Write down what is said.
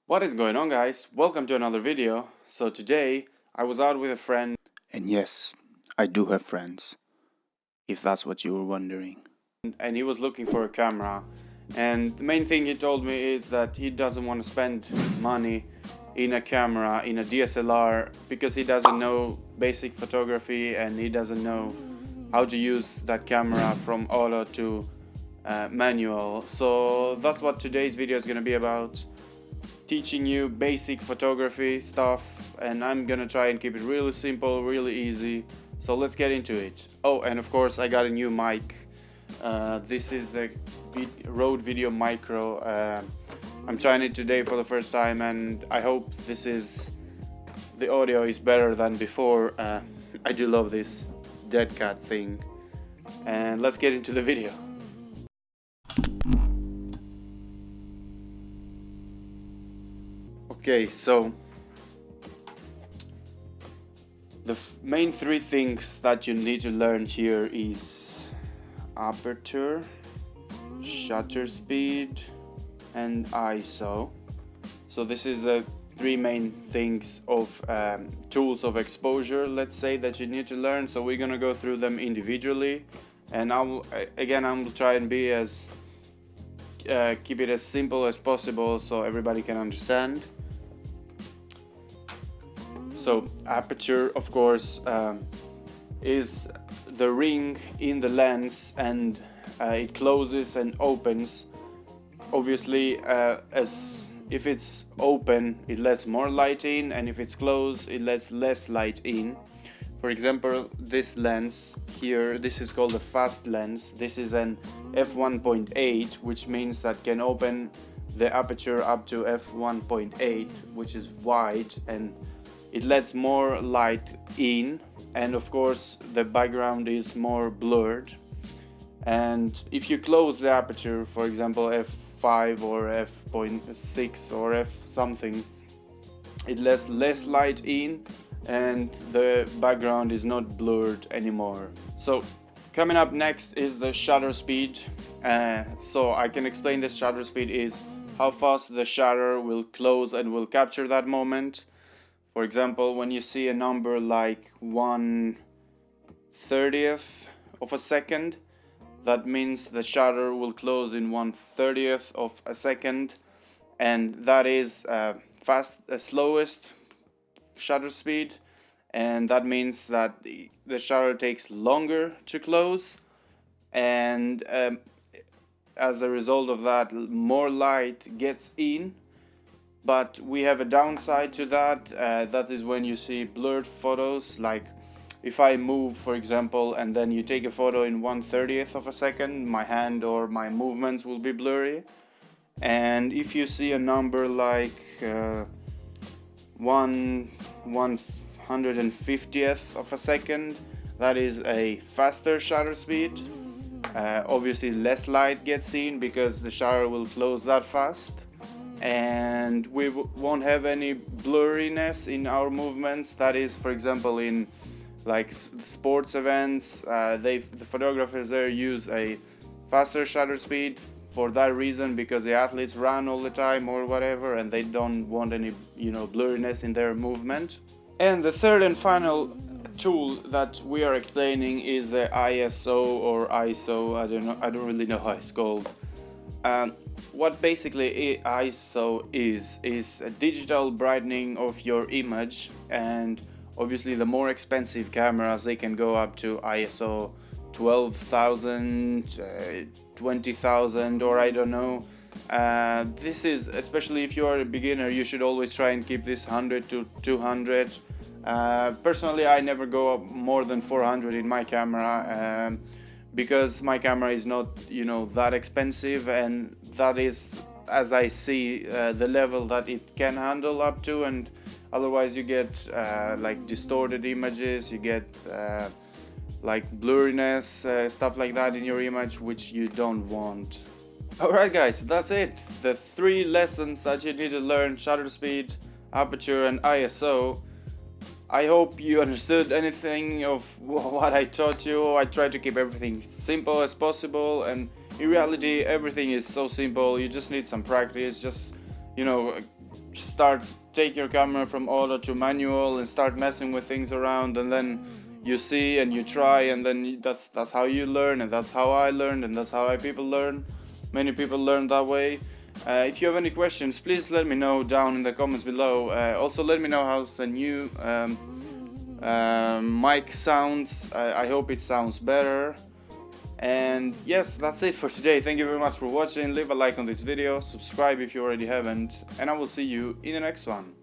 What is going on, guys? Welcome to another video. So today I was out with a friend, And yes, I do have friends, if that's what you were wondering. and he was looking for a camera, and the main thing he told me is that he doesn't want to spend money in a camera, in a DSLR, because he doesn't know basic photography and he doesn't know how to use that camera from auto to manual. So that's what today's video is going to be about, teaching you basic photography stuff, and I'm gonna try and keep it really simple, really easy. So let's get into it. Oh, and of course I got a new mic. This is the Rode Video Micro. I'm trying it today for the first time, and I hope the audio is better than before. I do love this dead cat thing, and let's get into the video. Okay, so the main three things that you need to learn here is aperture, shutter speed, and ISO. So this is the three main things of tools of exposure, let's say, that you need to learn. So we're gonna go through them individually, and I'm gonna try and be as keep it as simple as possible so everybody can understand. So aperture, of course, is the ring in the lens, and it closes and opens. Obviously, as if it's open, it lets more light in, and if it's closed, it lets less light in. For example, this lens here, this is called a fast lens. This is an f1.8, which means that can open the aperture up to f1.8, which is wide, and it lets more light in, and of course the background is more blurred. And if you close the aperture, for example f5 or f.6 or f something, it lets less light in and the background is not blurred anymore. So coming up next is the shutter speed. So I can explain this shutter speed is how fast the shutter will close and will capture that moment. For example, when you see a number like 1/30th of a second, that means the shutter will close in 1/30th of a second, and that is slowest shutter speed, and that means that the shutter takes longer to close, and as a result of that, more light gets in. But we have a downside to that. That is when you see blurred photos, like if I move, for example, and then you take a photo in 1/30th of a second, my hand or my movements will be blurry. And if you see a number like 1/150th of a second, that is a faster shutter speed. Obviously less light gets in because the shutter will close that fast, and we won't have any blurriness in our movements. That is, for example, in like sports events, the photographers there use a faster shutter speed for that reason, because the athletes run all the time or whatever, and they don't want any blurriness in their movement. And the third and final tool that we are explaining is the ISO or ISO. I don't really know how it's called. What basically ISO is a digital brightening of your image, and obviously the more expensive cameras, they can go up to ISO 12,000, 20,000, or I don't know. This is, especially if you are a beginner, you should always try and keep this 100 to 200. Personally, I never go up more than 400 in my camera, because my camera is not that expensive, and that is, as I see, the level that it can handle up to. And otherwise you get like distorted images, you get like blurriness, stuff like that in your image, which you don't want. Alright guys, that's it. The three lessons that you need to learn: shutter speed, aperture, and ISO. I hope you understood anything of what I taught you. I tried to keep everything simple as possible, and in reality everything is so simple. You just need some practice. Just start take your camera from auto to manual and start messing with things around, and then you see and you try, and then that's how you learn, and that's how I learned, and that's how people learn. Many people learn that way. If you have any questions, please let me know down in the comments below. Also let me know how's the new mic sounds. I hope it sounds better. And yes, that's it for today. Thank you very much for watching. Leave a like on this video, subscribe if you already haven't, and I will see you in the next one.